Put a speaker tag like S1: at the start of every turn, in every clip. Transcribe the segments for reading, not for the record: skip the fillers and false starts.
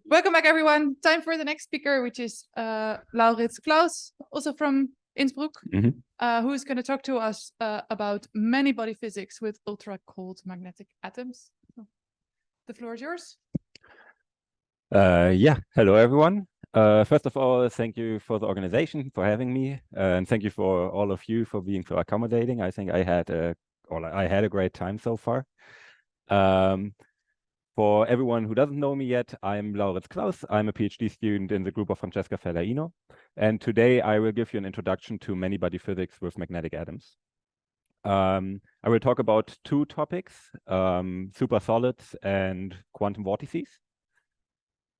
S1: Welcome back, everyone. Time for the next speaker, which is Lauritz Klaus, also from Innsbruck, who is going to talk to us about many body physics with ultra-cold magnetic atoms. So, the floor is yours.
S2: Yeah, hello, everyone. First of all, thank you for the organization, for having me, and thank you for all of you for being so accommodating. I think I had a great time so far. For everyone who doesn't know me yet, I'm Lauritz Klaus. I'm a PhD student in the group of Francesca Fellaino. And today I will give you an introduction to many body physics with magnetic atoms. I will talk about two topics, supersolids and quantum vortices.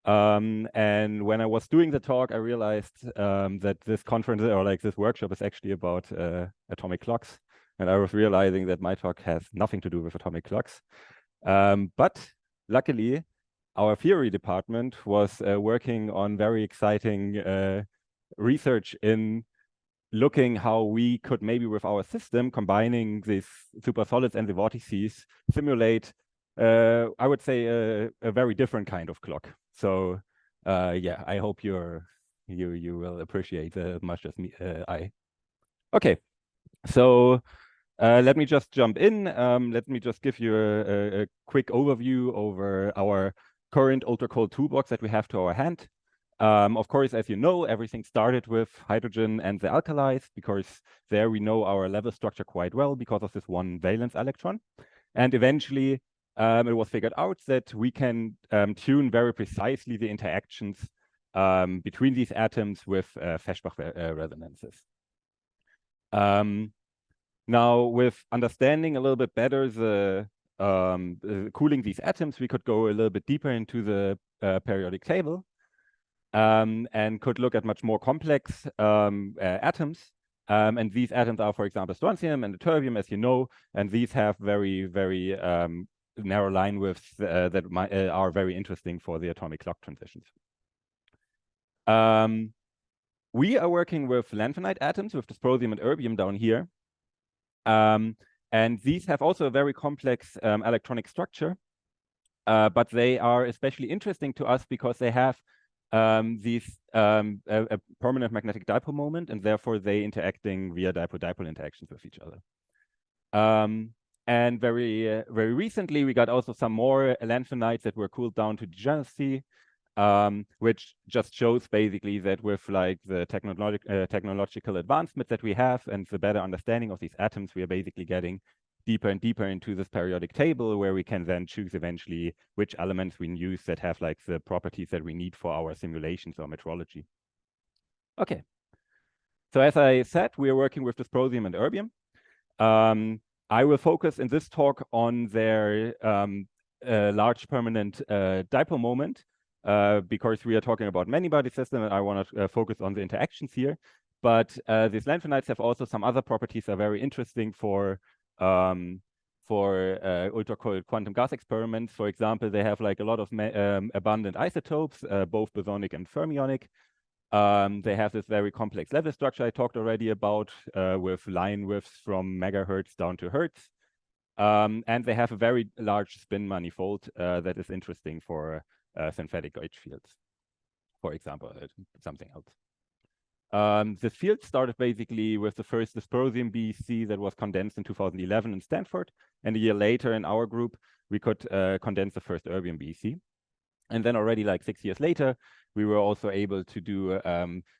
S2: And when I was doing the talk, I realized that this conference or like this workshop is actually about atomic clocks. And I was realizing that my talk has nothing to do with atomic clocks. But luckily, our theory department was working on very exciting research in looking how we could maybe with our system, combining these supersolids and the vortices, simulate, I would say, a very different kind of clock. So yeah, I hope you will appreciate as much as I. Okay, so let me just jump in. Let me just give you a quick overview over our current ultra-cold toolbox that we have to our hand. Of course, as you know, everything started with hydrogen and the alkalis, because there we know our level structure quite well because of this one valence electron. And eventually, it was figured out that we can tune very precisely the interactions between these atoms with Feshbach resonances. Now, with understanding a little bit better the cooling these atoms, we could go a little bit deeper into the periodic table and could look at much more complex atoms. And these atoms are, for example, strontium and terbium, as you know, and these have very, very narrow line widths that are very interesting for the atomic clock transitions. We are working with lanthanide atoms, with dysprosium and erbium down here. And these have also a very complex electronic structure, but they are especially interesting to us because they have a permanent magnetic dipole moment, and therefore they interacting via dipole-dipole interactions with each other. And very recently, we got also some more lanthanides that were cooled down to degeneracy, which just shows basically that with like the technological advancement that we have and the better understanding of these atoms, we are basically getting deeper and deeper into this periodic table, where we can then choose eventually which elements we use that have like the properties that we need for our simulations or metrology. Okay, so as I said, we are working with dysprosium and erbium. I will focus in this talk on their large permanent dipole moment, because we are talking about many-body system, and I want to focus on the interactions here. But these lanthanides have also some other properties that are very interesting for ultra-cold quantum gas experiments. For example, they have like a lot of abundant isotopes, both bosonic and fermionic. They have this very complex level structure I talked already about, with line widths from megahertz down to hertz. And they have a very large spin manifold that is interesting for synthetic gauge fields, for example, something else. This field started basically with the first dysprosium BEC that was condensed in 2011 in Stanford, and a year later in our group, we could condense the first erbium BEC. And then already like 6 years later, we were also able to do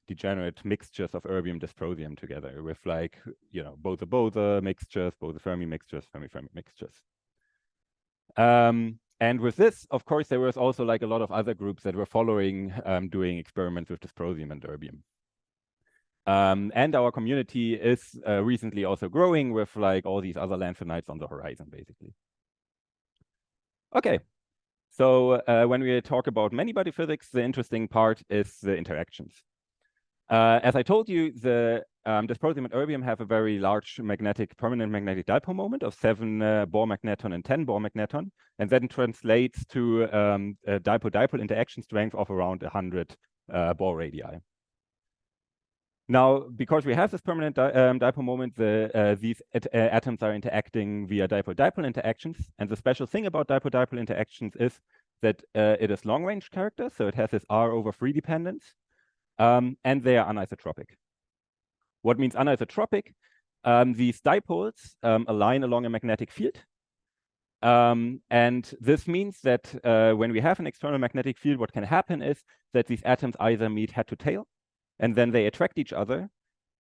S2: degenerate mixtures of erbium dysprosium together with like, you know, both the mixtures, both the Fermi mixtures, Fermi-Fermi mixtures. And with this, of course, there was also like a lot of other groups that were following doing experiments with dysprosium and erbium. And our community is recently also growing with like all these other lanthanides on the horizon, basically. Okay, so when we talk about many-body physics, the interesting part is the interactions. As I told you, the dysprosium and erbium have a very large permanent magnetic dipole moment of 7 Bohr magneton and 10 Bohr magneton, and that translates to a dipole-dipole interaction strength of around 100 Bohr radii. Now, because we have this permanent dipole moment, these atoms are interacting via dipole-dipole interactions. And the special thing about dipole-dipole interactions is that it is long-range characters, so it has this R/3 dependence, and they are anisotropic. What means anisotropic? These dipoles align along a magnetic field. And this means that when we have an external magnetic field, what can happen is that these atoms either meet head to tail, and then they attract each other,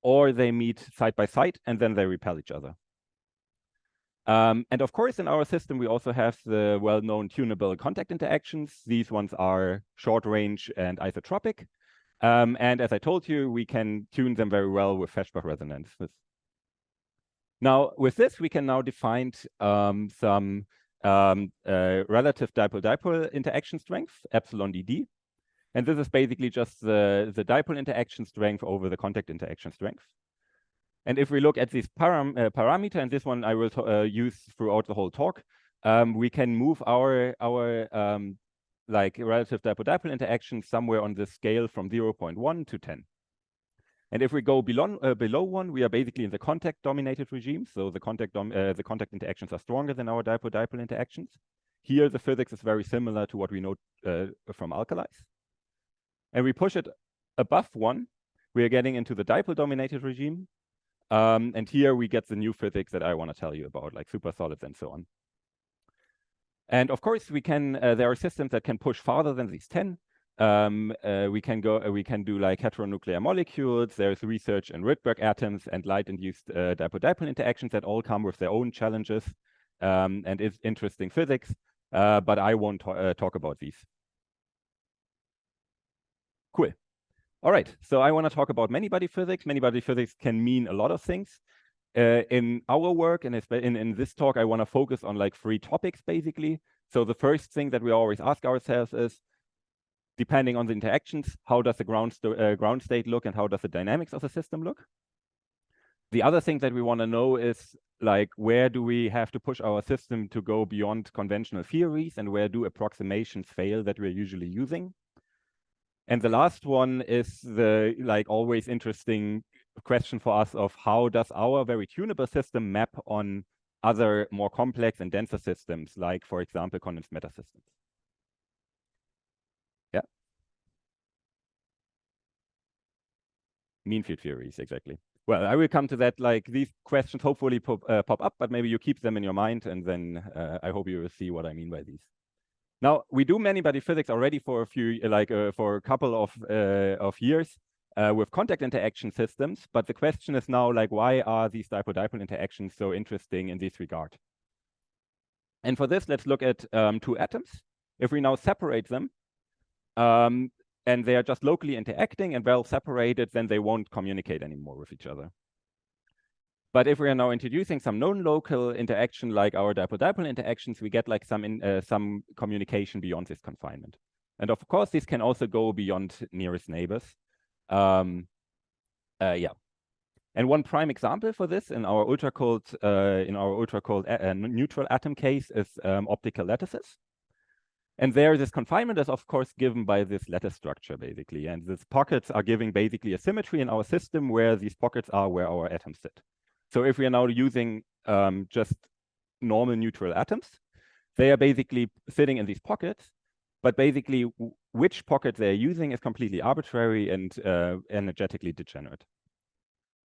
S2: or they meet side by side, and then they repel each other. And of course, in our system, we also have the well-known tunable contact interactions. These ones are short range and isotropic. And as I told you, we can tune them very well with Feshbach resonances. Now, with this, we can now define some relative dipole-dipole interaction strength, epsilon dd. And this is basically just the dipole interaction strength over the contact interaction strength. And if we look at this parameter, and this one I will use throughout the whole talk, we can move our like relative dipole-dipole interaction somewhere on the scale from 0.1 to 10. And if we go below 1, we are basically in the contact-dominated regime. So the contact interactions are stronger than our dipole-dipole interactions. Here, the physics is very similar to what we know from alkalis. And we push it above 1, we are getting into the dipole-dominated regime. And here we get the new physics that I want to tell you about, like supersolids and so on. And of course, we can. There are systems that can push farther than these 10. We can do like heteronuclear molecules. There's research in Rydberg atoms and light-induced dipole-dipole interactions that all come with their own challenges and it's interesting physics. But I won't talk about these. Cool. All right. So I want to talk about many-body physics. Many-body physics can mean a lot of things. In our work and in this talk, I want to focus on like 3 topics basically. So the first thing that we always ask ourselves is, depending on the interactions, how does the ground state look and how does the dynamics of the system look? The other thing that we want to know is like, where do we have to push our system to go beyond conventional theories, and where do approximations fail that we're usually using? And the last one is the like always interesting question for us of how does our very tunable system map on other more complex and denser systems, like, for example, condensed matter systems. Yeah. Mean field theories, exactly. Well, I will come to that. Like, these questions hopefully pop up, but maybe you keep them in your mind, and then I hope you will see what I mean by these. Now, we do many-body physics already for a few, for a couple of years with contact interaction systems. But the question is now, like, why are these dipole-dipole interactions so interesting in this regard? And for this, let's look at 2 atoms. If we now separate them, and they are just locally interacting and well separated, then they won't communicate anymore with each other. But if we are now introducing some known local interaction, like our dipole-dipole interactions, we get like some communication beyond this confinement. And of course, this can also go beyond nearest neighbors. Yeah. And one prime example for this in our ultracold neutral atom case is optical lattices. And there, this confinement is, of course, given by this lattice structure, basically. And these pockets are giving basically a symmetry in our system where these pockets are where our atoms sit. So if we are now using just normal neutral atoms, they are basically sitting in these pockets, but basically which pocket they're using is completely arbitrary and energetically degenerate.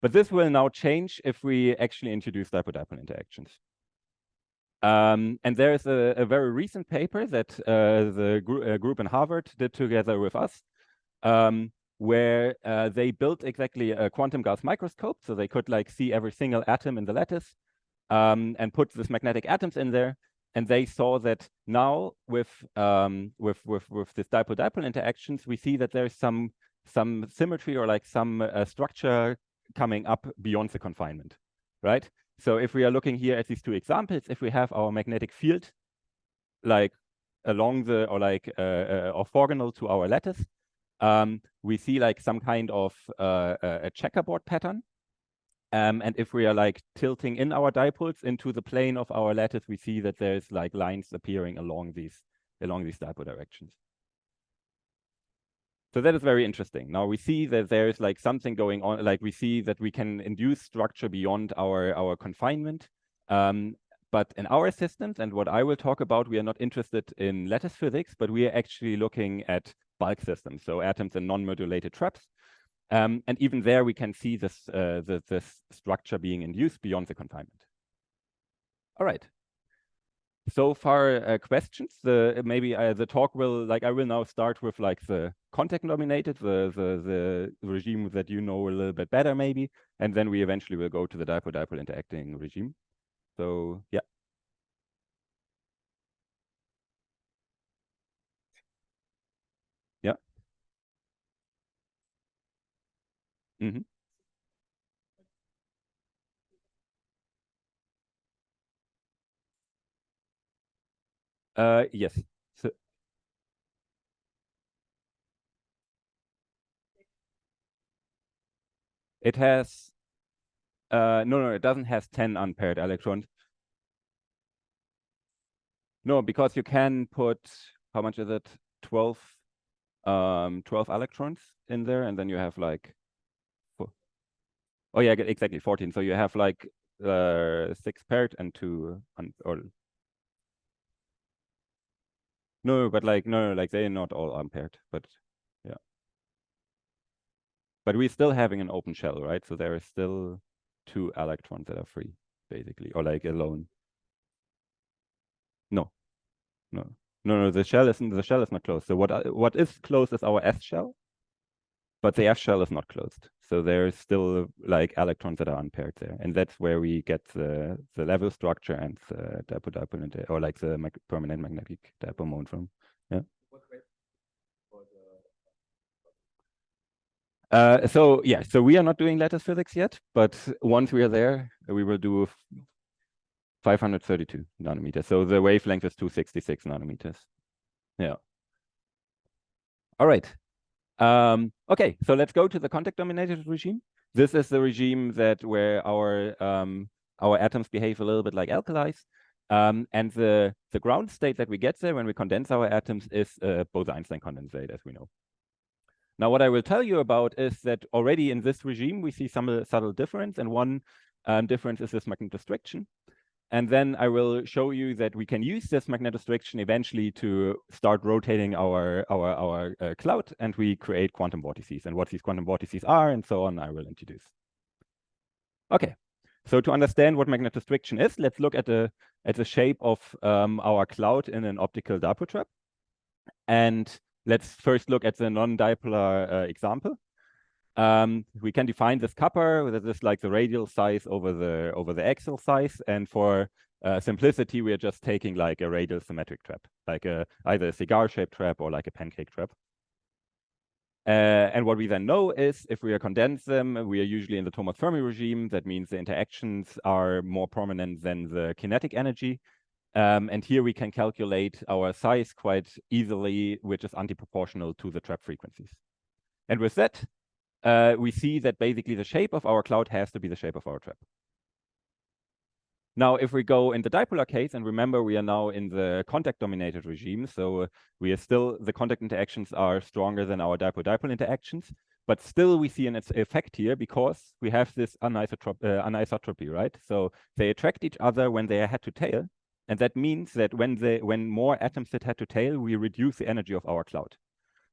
S2: But this will now change if we actually introduce dipole-dipole interactions. And there is a very recent paper that the group in Harvard did together with us, where they built exactly a quantum gas microscope, so they could like see every single atom in the lattice and put these magnetic atoms in there. And they saw that now with this dipole-dipole interactions, we see that there's some symmetry or like some structure coming up beyond the confinement, right? So if we are looking here at these 2 examples, if we have our magnetic field like along the or like orthogonal to our lattice, we see like some kind of a checkerboard pattern. And if we are like tilting in our dipoles into the plane of our lattice, we see that there's like lines appearing along these dipole directions. So that is very interesting. Now we see that there's like something going on, like we see that we can induce structure beyond our confinement. But But in our systems, and what I will talk about, we are not interested in lattice physics, but we are actually looking at bulk systems, so atoms in non-modulated traps. And even there, we can see this, this structure being induced beyond the confinement. All right. So far, questions. Maybe the talk will, I will now start with the contact dominated, the regime that you know a little bit better, maybe, and then we eventually will go to the dipole-dipole interacting regime. So yeah. Yeah. Mm-hmm. Yes. So it has no, it doesn't have 10 unpaired electrons. No, because you can put, how much is it? 12 electrons in there, and then you have oh yeah, exactly 14. So you have 6 paired and 2 or no, but no, they're not all unpaired, but yeah. But we're still having an open shell, right? So there is still 2 electrons that are free, basically, or alone. No, the shell is not closed. So what is closed is our S shell, but the F shell is not closed. So there's still electrons that are unpaired there, and that's where we get the level structure and the dipole-dipole or the permanent magnetic dipole moment from. Yeah. So yeah, so we are not doing lattice physics yet, but once we are there, we will do 532 nanometers. So the wavelength is 266 nanometers. Yeah. All right. Okay, so let's go to the contact dominated regime. This is the regime where our atoms behave a little bit like alkalis. And the ground state that we get there when we condense our atoms is Bose-Einstein condensate, as we know. Now, what I will tell you about is that already in this regime, we see some subtle difference, and one difference is this magnetostriction. And then I will show you that we can use this magnetostriction eventually to start rotating our cloud, and we create quantum vortices. And what these quantum vortices are and so on, I will introduce. Okay, so to understand what magnetostriction is, let's look at the shape of our cloud in an optical dipole trap. And let's first look at the non-dipolar example. We can define this kappa, that is the radial size over the axial size, and for simplicity, we are just taking a radial symmetric trap, either a cigar-shaped trap or a pancake trap. And what we then know is if we condense them, we are usually in the Thomas Fermi regime. That means the interactions are more prominent than the kinetic energy. And here we can calculate our size quite easily, which is anti-proportional to the trap frequencies. And with that, we see that basically the shape of our cloud has to be the shape of our trap. Now, if we go in the dipolar case, and remember, we are now in the contact-dominated regime, so we are still, the contact interactions are stronger than our dipole-dipole interactions, but still we see an effect here because we have this anisotropy, right? So they attract each other when they are head to tail, and that means that when more atoms sit head to tail, we reduce the energy of our cloud.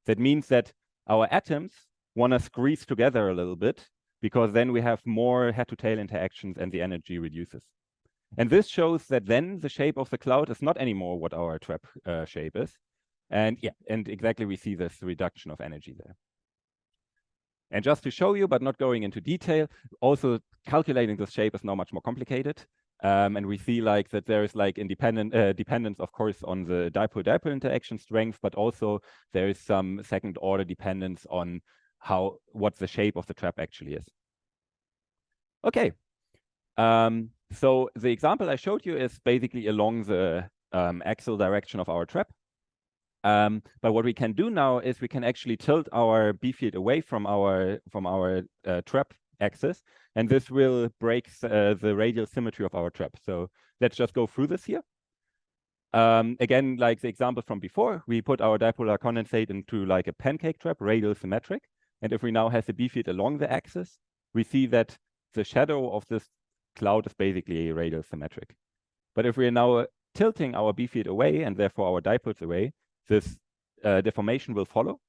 S2: That means that our atoms want to squeeze together a little bit, because then we have more head-to-tail interactions and the energy reduces. And this shows that then the shape of the cloud is not anymore what our trap shape is. And yeah, and exactly we see this reduction of energy there. And just to show you, but not going into detail, also calculating this shape is now much more complicated. And we see that there is dependence, of course, on the dipole-dipole interaction strength, but also there is some second order dependence on what the shape of the trap actually is. Okay. So the example I showed you is basically along the axial direction of our trap. But what we can do now is we can actually tilt our B field away from our trap axis, and this will break the radial symmetry of our trap. So let's just go through this here. Again, like the example from before, we put our dipolar condensate into a pancake trap, radial symmetric. And if we now have the B field along the axis, we see that the shadow of this cloud is basically radial symmetric. But if we are now tilting our B field away and therefore our dipoles away, this deformation will follow.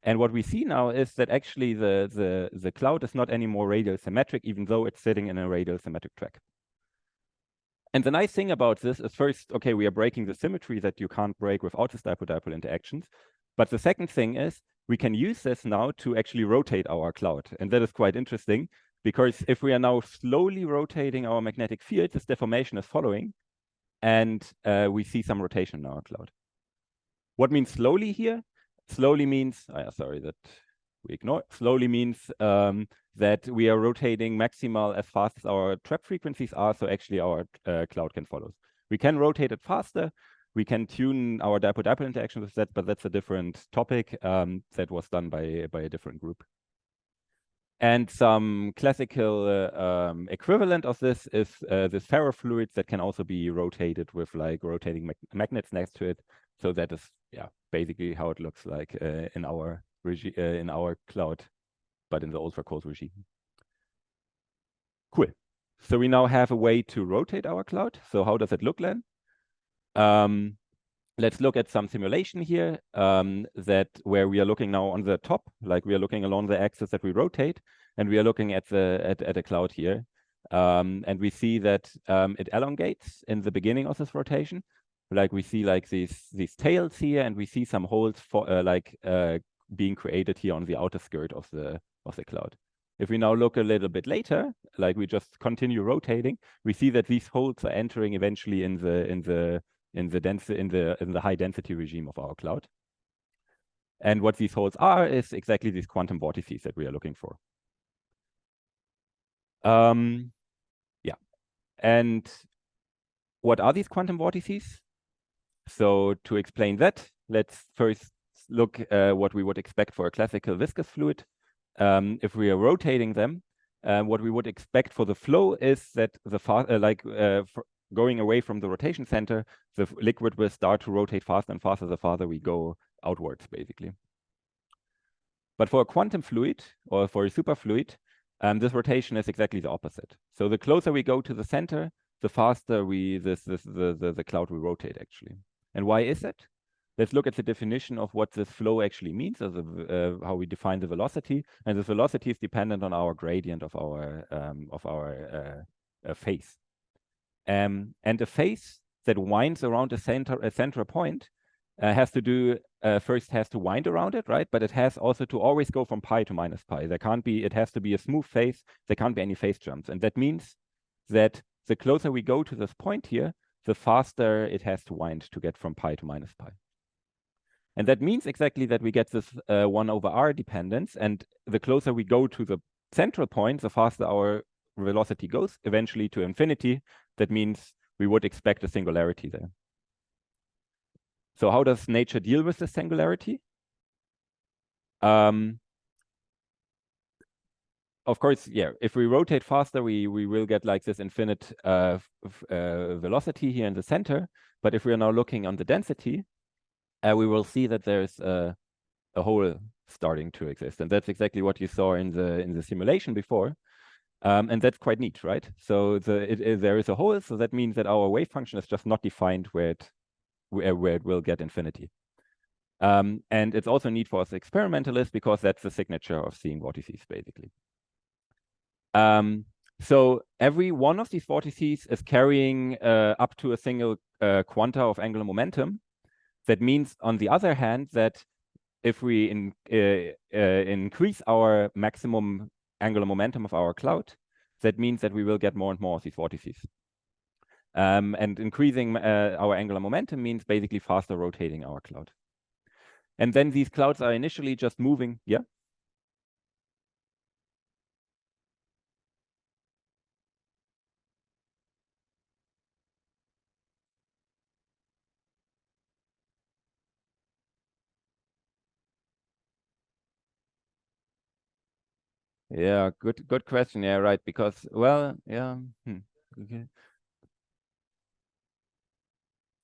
S2: And what we see now is that actually the cloud is not anymore radial symmetric, even though it's sitting in a radial symmetric track. And the nice thing about this is, first, okay, we are breaking the symmetry that you can't break without this dipole-dipole interactions. But the second thing is we can use this now to actually rotate our cloud. And that is quite interesting, because if we are now slowly rotating our magnetic field, this deformation is following, and we see some rotation in our cloud. What means slowly here? Slowly means, sorry, that we ignore. Slowly means that we are rotating maximal as fast as our trap frequencies are, so actually our cloud can follow. We can rotate it faster. We can tune our dipole-dipole interaction with that, but that's a different topic that was done by a different group. And some classical equivalent of this is this ferrofluids that can also be rotated with like rotating magnets next to it. So that is, yeah, basically how it looks like in our cloud, but in the ultracold regime. Cool. So we now have a way to rotate our cloud. So how does it look then? Let's look at some simulation here where we are looking now on the top, like we are looking along the axis that we rotate, and we are looking at a cloud here. And we see that it elongates in the beginning of this rotation. Like we see like these tails here, and we see some holes for being created here on the outer skirt of the cloud. If we now look a little bit later, like we just continue rotating, we see that these holes are entering eventually in the high density regime of our cloud. And what these holes are is exactly these quantum vortices that we are looking for. Yeah. And what are these quantum vortices? So to explain that, let's first look what we would expect for a classical viscous fluid. If we are rotating them, what we would expect for the flow is that going away from the rotation center, the liquid will start to rotate faster and faster the farther we go outwards, basically. But for a quantum fluid or for a superfluid, this rotation is exactly the opposite. So the closer we go to the center, the faster the cloud will rotate, actually. And why is that? Let's look at the definition of what this flow actually means, as how we define the velocity. And this velocity is dependent on our gradient of our phase. And a phase that winds around a central point first has to wind around it, right? But it has also to always go from pi to minus pi. It has to be a smooth phase. There can't be any phase jumps. And that means that the closer we go to this point here, the faster it has to wind to get from pi to minus pi. And that means exactly that we get this 1/r dependence. And the closer we go to the central point, the faster our velocity goes, eventually to infinity. That means we would expect a singularity there. So how does nature deal with this singularity? Of course, yeah, if we rotate faster, we will get like this infinite velocity here in the center. But if we are now looking on the density, we will see that there's a hole starting to exist. And that's exactly what you saw in the simulation before. And that's quite neat, right? So there is a hole, so that means that our wave function is just not defined where it will get infinity. And it's also neat for us experimentalists because that's the signature of seeing vortices, basically. So every one of these vortices is carrying up to a single quanta of angular momentum. That means, on the other hand, that if we increase our maximum angular momentum of our cloud, that means that we will get more and more of these vortices. And increasing our angular momentum means basically faster rotating our cloud. And then these clouds are initially just moving. Yeah. Yeah, good question. Yeah, right. Because, well, yeah. Okay.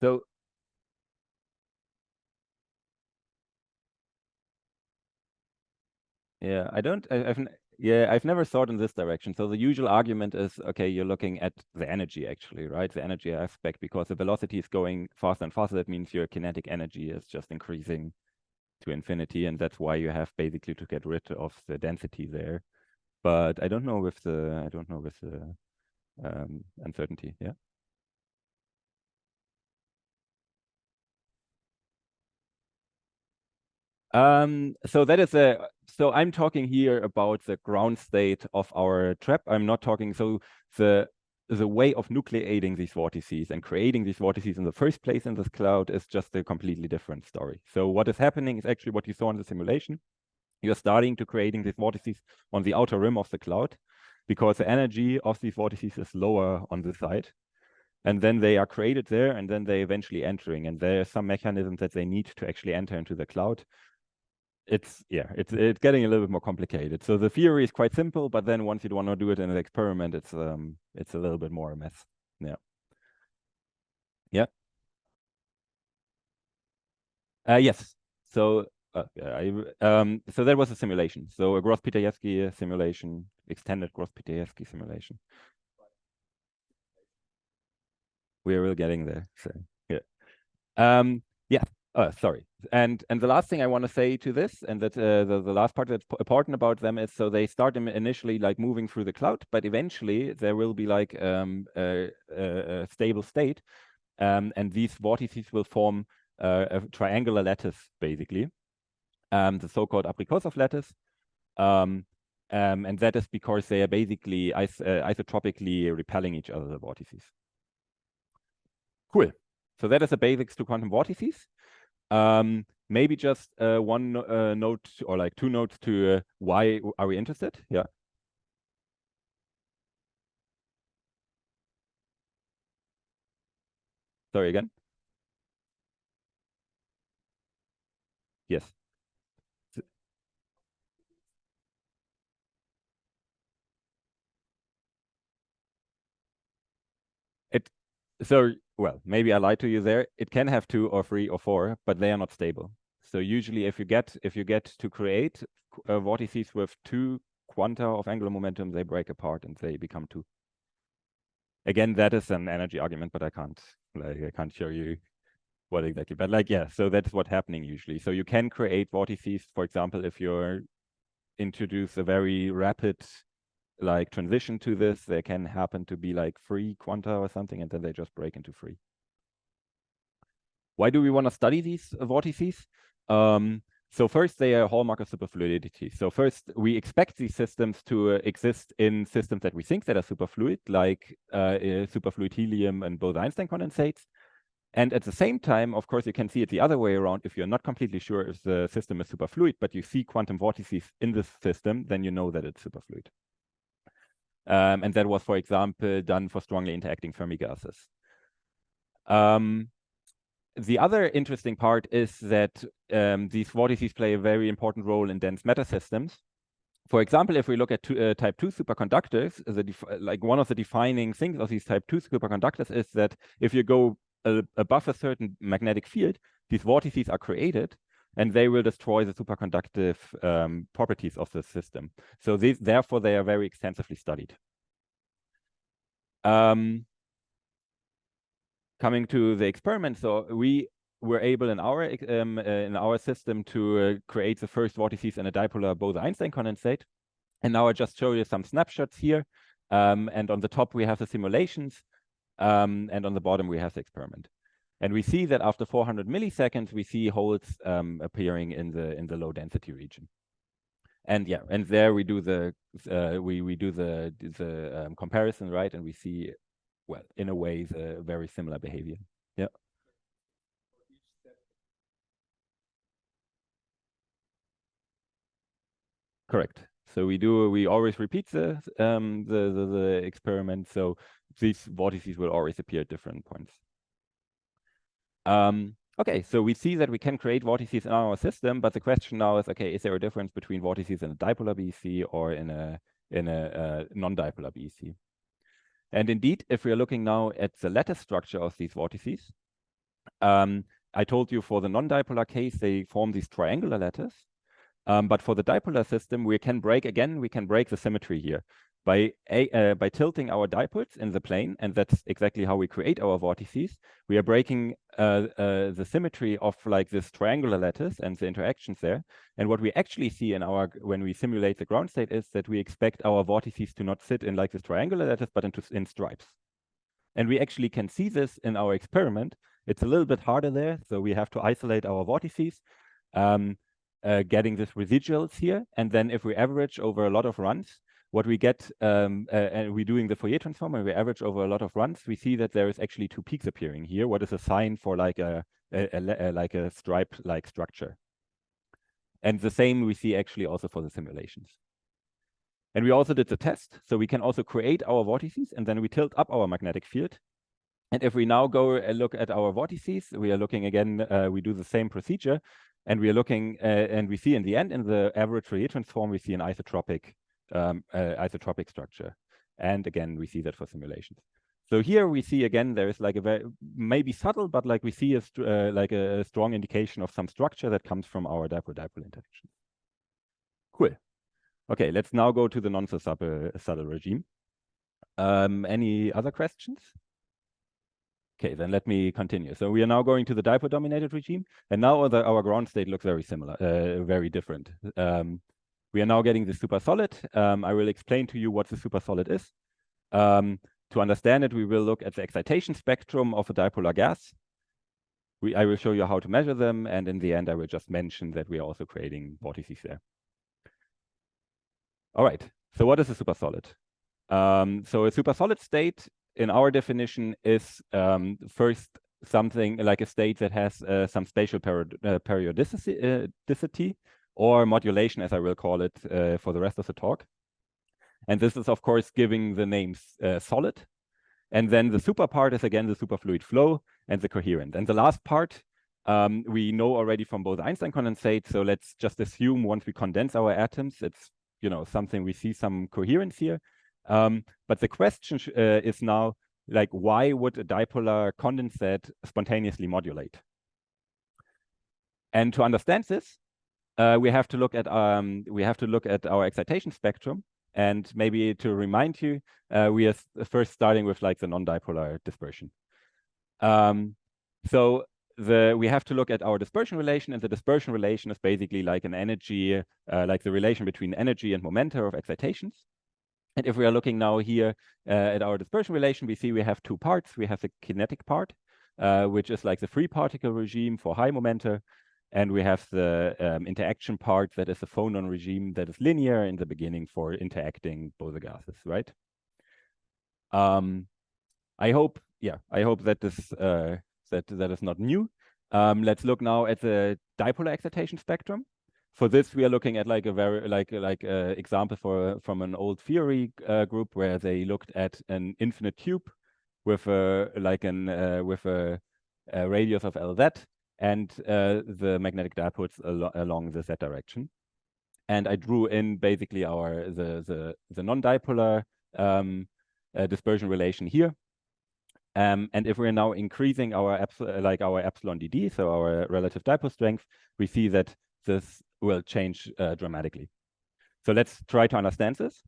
S2: So yeah, Yeah, I've never thought in this direction. So the usual argument is, okay, you're looking at the energy actually, right? The energy aspect, because the velocity is going faster and faster. That means your kinetic energy is just increasing to infinity, and that's why you have basically to get rid of the density there. But I don't know with the uncertainty. Yeah. So that is so I'm talking here about the ground state of our trap. I'm not talking, so the way of nucleating these vortices and creating these vortices in the first place in this cloud is just a completely different story. So what is happening is actually what you saw in the simulation. You're starting to creating these vortices on the outer rim of the cloud because the energy of these vortices is lower on the side. And then they are created there, and then they eventually entering. And there are some mechanisms that they need to actually enter into the cloud. It's getting a little bit more complicated. So the theory is quite simple, but then once you want to do it in an experiment, it's a little bit more a mess. Yeah. Yeah. Yes. So so that was a simulation. So a Gross-Pitaevsky simulation, extended Gross-Pitaevsky simulation. We're getting there. So yeah. Yeah. Sorry. And the last thing I want to say to this, and that the last part that's important about them is, so they start initially like moving through the cloud, but eventually there will be like a stable state, and these vortices will form a triangular lattice, basically, the so-called Abrikosov lattice, and that is because they are basically isotropically repelling each other, the vortices. Cool. So that is the basics to quantum vortices. Maybe just one note or like two notes to why are we interested? Yeah. Sorry again. Yes. Well, maybe I lied to you there. It can have 2 or 3 or 4, but they are not stable. So usually if you get to create vortices with 2 quanta of angular momentum, they break apart and they become 2. Again, that is an energy argument, but I can't show you what exactly. But like, yeah, so that's what's happening usually. So you can create vortices, for example, if you're introduce a very rapid like transition to this, there can happen to be like 3 quanta or something, and then they just break into 3. Why do we want to study these vortices? So first, they are a hallmark of superfluidity. So first, we expect these systems to exist in systems that we think that are superfluid, like superfluid helium and Bose-Einstein condensates. And at the same time, of course, you can see it the other way around. If you're not completely sure if the system is superfluid, but you see quantum vortices in this system, then you know that it's superfluid. And that was, for example, done for strongly interacting Fermi gases. The other interesting part is that these vortices play a very important role in dense matter systems. For example, if we look at type 2 superconductors, like one of the defining things of these type 2 superconductors is that if you go above a certain magnetic field, these vortices are created, and they will destroy the superconductive properties of the system. So therefore, they are very extensively studied. Coming to the experiment, so we were able in our system to create the first vortices in a dipolar Bose-Einstein condensate. And now I just show you some snapshots here. And on the top we have the simulations, and on the bottom we have the experiment. And we see that after 400 milliseconds, we see holes appearing in the low density region. And yeah, and there we do the comparison, right? And we see, well, in a way, the very similar behavior. Yeah. Correct. So we always repeat the experiment. So these vortices will always appear at different points. Okay, so we see that we can create vortices in our system, but the question now is, okay, is there a difference between vortices in a dipolar BEC or in a non-dipolar BEC? And indeed, if we are looking now at the lattice structure of these vortices, I told you for the non-dipolar case, they form these triangular lattice. But for the dipolar system, we can break the symmetry here by tilting our dipoles in the plane, and that's exactly how we create our vortices. We are breaking the symmetry of like this triangular lattice and the interactions there. And what we actually see when we simulate the ground state is that we expect our vortices to not sit in like this triangular lattice, but in stripes. And we actually can see this in our experiment. It's a little bit harder there, so we have to isolate our vortices. Getting this residuals here, and then if we average over a lot of runs, what we get, and we're doing the Fourier transform, and we average over a lot of runs, we see that there is actually two peaks appearing here. What is a sign for like a stripe-like structure? And the same we see actually also for the simulations. And we also did the test, so we can also create our vortices, and then we tilt up our magnetic field. And if we now go look at our vortices, we are looking again, we do the same procedure. And we are looking, and we see in the end, in the average Fourier transform, we see an isotropic structure. And again, we see that for simulations. So here we see again, there is like a very, maybe subtle, but like we see like a strong indication of some structure that comes from our dipole-dipole interaction. Cool. Okay, let's now go to the non-subtle regime. Any other questions? Okay, then let me continue. So we are now going to the dipole-dominated regime, and now our ground state looks very similar, very different. We are now getting the supersolid. I will explain to you what the supersolid is. To understand it, we will look at the excitation spectrum of a dipolar gas. I will show you how to measure them, and in the end, I will just mention that we are also creating vortices there. All right, so what is a supersolid? So a supersolid state, in our definition, is first something like a state that has some spatial periodicity or modulation, as I will call it for the rest of the talk. And this is, of course, giving the names solid. And then the super part is, again, the superfluid flow and the coherent. And the last part, we know already from both Einstein condensate. So let's just assume once we condense our atoms, it's something we see some coherence here. But the question is now, like, why would a dipolar condensate spontaneously modulate? And to understand this, we have to look at our excitation spectrum. And maybe to remind you, we are first starting with like the non-dipolar dispersion. So we have to look at our dispersion relation, and the dispersion relation is basically like an energy, like the relation between energy and momenta of excitations. And if we are looking now here at our dispersion relation, we see we have two parts. We have the kinetic part, which is like the free particle regime for high momenta. And we have the interaction part that is the phonon regime that is linear in the beginning for interacting both the gases, right? I hope that this that is not new. Let's look now at the dipolar excitation spectrum. For this, we are looking at like a very example from an old theory group where they looked at an infinite tube with a radius of Lz and the magnetic dipoles along the z direction. And I drew in basically the non-dipolar dispersion relation here. And if we're now increasing our epsilon dd, so our relative dipole strength, we see that this will change dramatically. So let's try to understand this.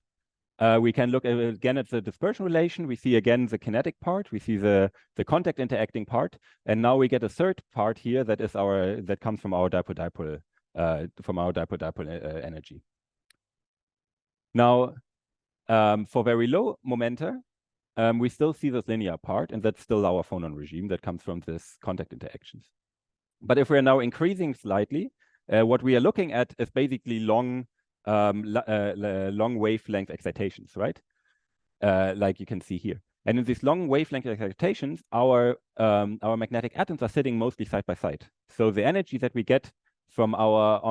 S2: We can look again at the dispersion relation. We see again the kinetic part. We see the contact interacting part, and now we get a third part here that is that comes from our dipole-dipole energy. Now, for very low momenta, we still see this linear part, and that's still our phonon regime that comes from this contact interactions. But if we're now increasing slightly, what we are looking at is basically long wavelength excitations, right? Like you can see here. And in these long wavelength excitations, our magnetic atoms are sitting mostly side by side. So the energy that we get from our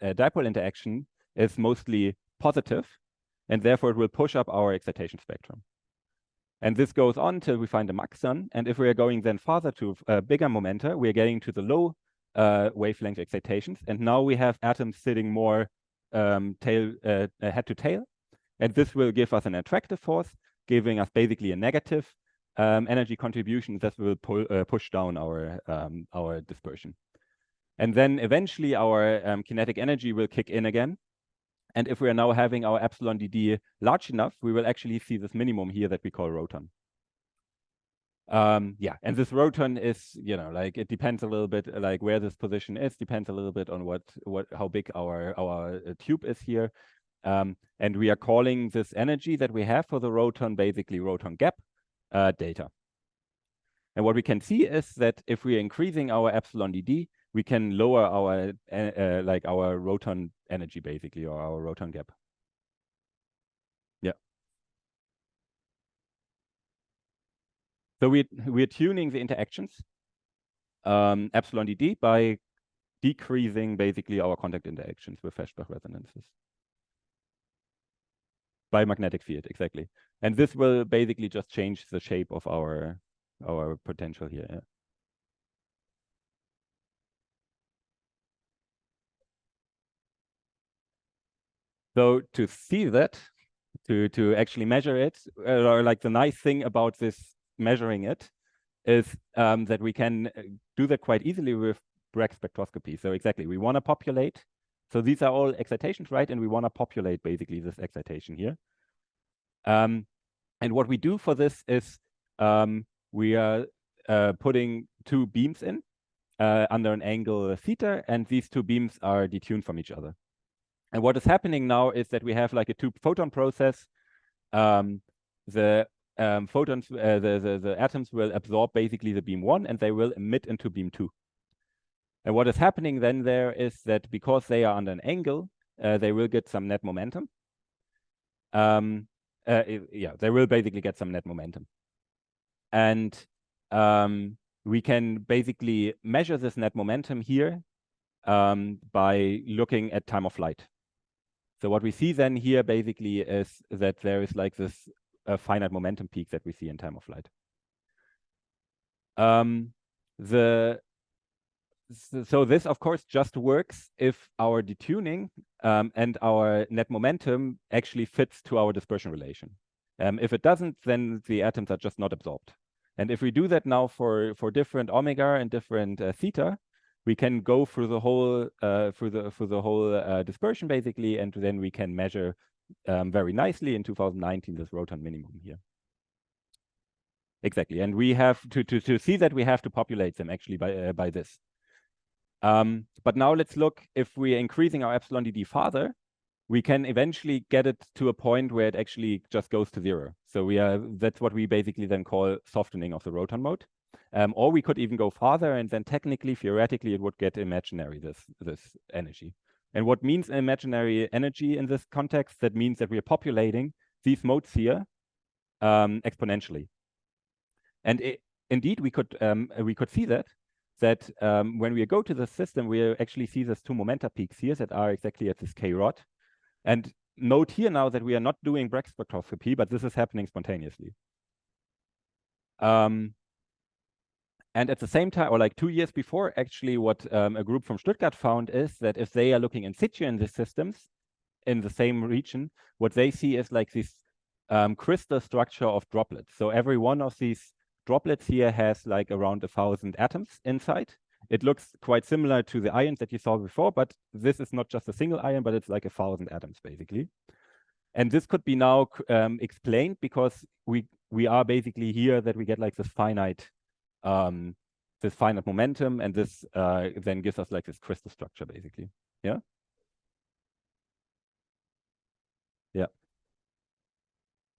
S2: dipole interaction is mostly positive, and therefore it will push up our excitation spectrum. And this goes on till we find a maxon. And if we are going then farther to bigger momenta, we are getting to the low wavelength excitations. And now we have atoms sitting more head to tail. And this will give us an attractive force, giving us basically a negative energy contribution that will push down our dispersion. And then eventually our kinetic energy will kick in again. And if we are now having our epsilon dd large enough, we will actually see this minimum here that we call roton. Yeah, and this roton is, you know, like it depends a little bit, like where this position is, depends a little bit on how big our tube is here. And we are calling this energy that we have for the roton basically roton gap data. And what we can see is that if we are increasing our epsilon dd, we can lower our like our roton energy basically, or our roton gap. Yeah. So we're tuning the interactions epsilon dd by decreasing basically our contact interactions with Feshbach resonances. By magnetic field, exactly. And this will basically just change the shape of our potential here. Yeah. So to see that, to actually measure it, or like the nice thing about this measuring it is that we can do that quite easily with Bragg spectroscopy. So exactly, we want to populate. So these are all excitations, right? And we want to populate basically this excitation here. And what we do for this is we are putting two beams in under an angle theta, and these two beams are detuned from each other. And what is happening now is that we have like a two-photon process. The photons, the atoms will absorb basically the beam 1, and they will emit into beam 2. And what is happening then there is that because they are under an angle, they will get some net momentum. Yeah, they will basically get some net momentum. And we can basically measure this net momentum here by looking at time of flight. So what we see then here basically is that there is like this finite momentum peak that we see in time of flight. So this, of course, just works if our detuning and our net momentum actually fits to our dispersion relation. If it doesn't, then the atoms are just not absorbed. And if we do that now for different omega and different theta, we can go through the whole dispersion basically, and then we can measure very nicely in 2019 this roton minimum here. Exactly, and we have to see that we have to populate them actually by this. But now let's look, if we are increasing our epsilon dd farther, we can eventually get it to a point where it actually just goes to 0. So that's what we basically then call softening of the roton mode. Or we could even go farther, and then technically, theoretically, it would get imaginary, this energy. And what means imaginary energy in this context? That means that we are populating these modes here exponentially. And indeed, we could see that when we go to the system, we actually see these two momenta peaks here that are exactly at this k rod. And note here now that we are not doing Bragg spectroscopy, but this is happening spontaneously. And at the same time, or like 2 years before, actually, what a group from Stuttgart found is that if they are looking in situ in the systems in the same region, what they see is like this crystal structure of droplets. So every one of these droplets here has like around 1,000 atoms inside. It looks quite similar to the ions that you saw before, but this is not just a single ion, but it's like 1,000 atoms basically. And this could be now explained because we are basically here that we get like this finite momentum, and this then gives us like this crystal structure basically. Yeah. Yeah.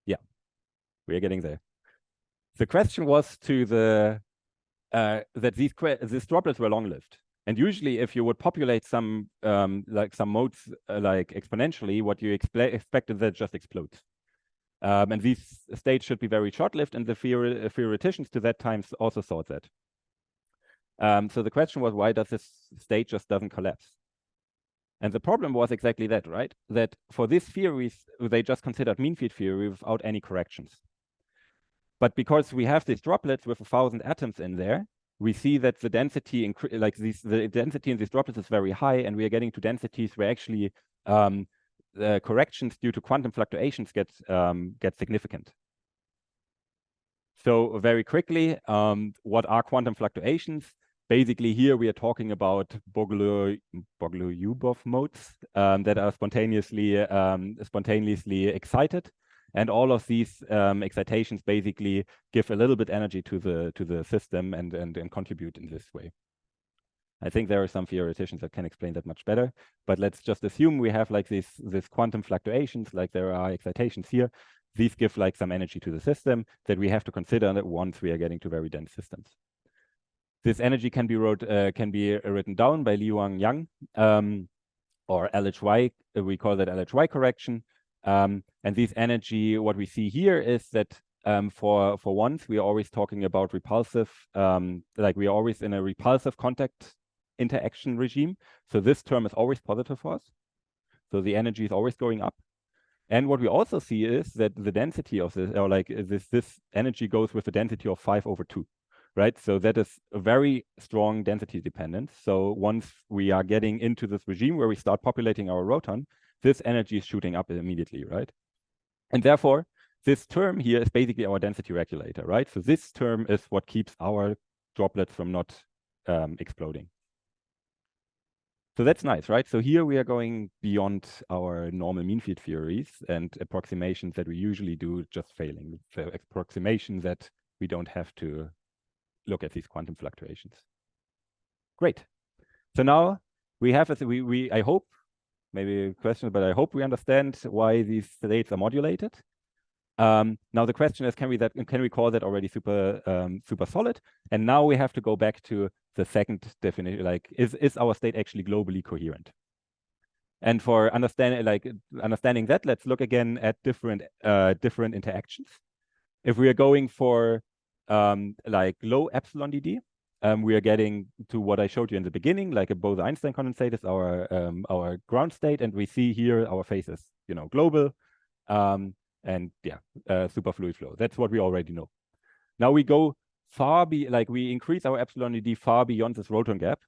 S2: Yeah. We are getting there. The question was that these droplets were long-lived. And usually if you would populate some modes like exponentially, what you expect is that it just explodes. And these states should be very short-lived, and the theoreticians to that time also thought that. So the question was, why does this state just doesn't collapse? And the problem was exactly that, right? That for these theories, they just considered mean field theory without any corrections. But because we have these droplets with 1,000 atoms in there, we see that the density, the density in these droplets is very high, and we are getting to densities where actually the corrections due to quantum fluctuations get significant. So very quickly, what are quantum fluctuations? basically here we are talking about Bogoliubov modes that are spontaneously excited. And all of these excitations basically give a little bit energy to the system and contribute in this way. I think there are some theoreticians that can explain that much better, but let's just assume we have like these quantum fluctuations, like there are excitations here. These give like some energy to the system that we have to consider that once we are getting to very dense systems. This energy can be written down by Liuang Yang or LHY. We call that LHY correction. And this energy, what we see here is that for once we are always talking about repulsive, like we are always in a repulsive contact interaction regime. So this term is always positive for us. So the energy is always going up. And what we also see is that the density of this, or like this energy goes with the density of 5/2, right? So that is a very strong density dependence. So once we are getting into this regime where we start populating our roton, this energy is shooting up immediately, right? And therefore, this term here is basically our density regulator, right? So this term is what keeps our droplets from not exploding. So that's nice, right? So here we are going beyond our normal mean field theories and approximations that we usually do, just failing. The approximation that we don't have to look at these quantum fluctuations. Great. So now we have, I hope, maybe a question, but I hope we understand why these states are modulated. Now the question is, can we call that already super solid? And now we have to go back to the second definition, like is our state actually globally coherent? And for understanding that, let's look again at different interactions. If we are going for like low epsilon dd, we are getting to what I showed you in the beginning, like a Bose-Einstein condensate is our ground state, and we see here our phase is, global. And yeah, superfluid flow. That's what we already know. Now we go we increase our epsilon dd far beyond this roton gap,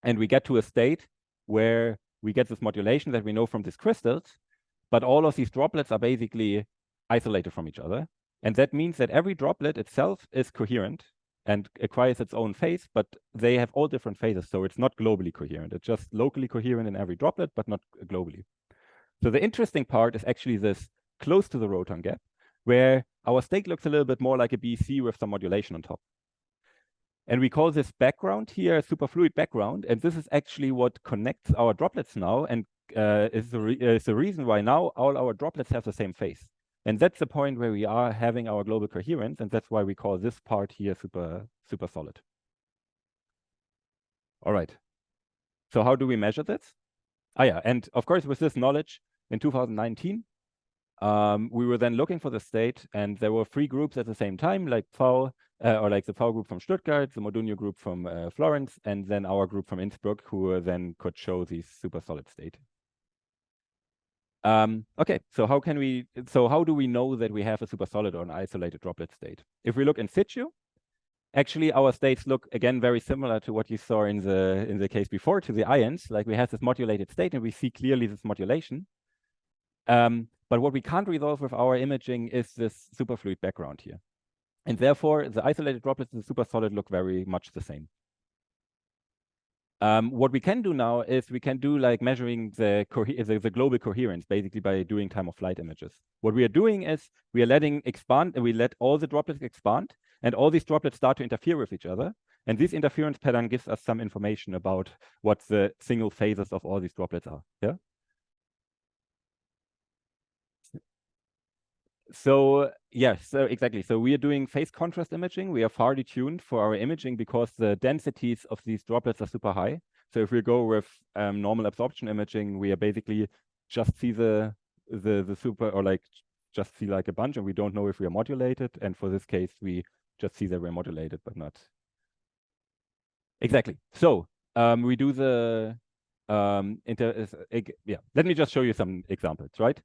S2: and we get to a state where we get this modulation that we know from these crystals, but all of these droplets are basically isolated from each other. And that means that every droplet itself is coherent and acquires its own phase, but they have all different phases. So it's not globally coherent. It's just locally coherent in every droplet, but not globally. So the interesting part is actually this close to the roton gap, where our state looks a little bit more like a BC with some modulation on top. And we call this background here a superfluid background. And this is actually what connects our droplets now, and is the reason why now all our droplets have the same phase. And that's the point where we are having our global coherence, and that's why we call this part here super solid. All right. So how do we measure this? Yeah, and of course, with this knowledge, in 2019, we were then looking for the state, and there were 3 groups at the same time, like V, or like the V group from Stuttgart, the Modugno group from Florence, and then our group from Innsbruck, who then could show the super solid state. Okay, so how do we know that we have a super solid or an isolated droplet state? If we look in situ, actually our states look again very similar to what you saw in the case before, to the ions. Like we have this modulated state, and we see clearly this modulation. But what we can't resolve with our imaging is this superfluid background here. And therefore, the isolated droplets and the super solid look very much the same. What we can do now is we can do like measuring the global coherence, basically by doing time of flight images. What we are doing is we are we let all the droplets expand, and all these droplets start to interfere with each other. And this interference pattern gives us some information about what the single phases of all these droplets are. Yeah. So yes, so exactly. So we are doing phase contrast imaging. We are far detuned for our imaging because the densities of these droplets are super high. So if we go with normal absorption imaging, we are basically just see the super, or like just see like a bunch, and we don't know if we are modulated. And for this case, we just see that we're modulated, but not exactly. So we do the yeah. Let me just show you some examples, right?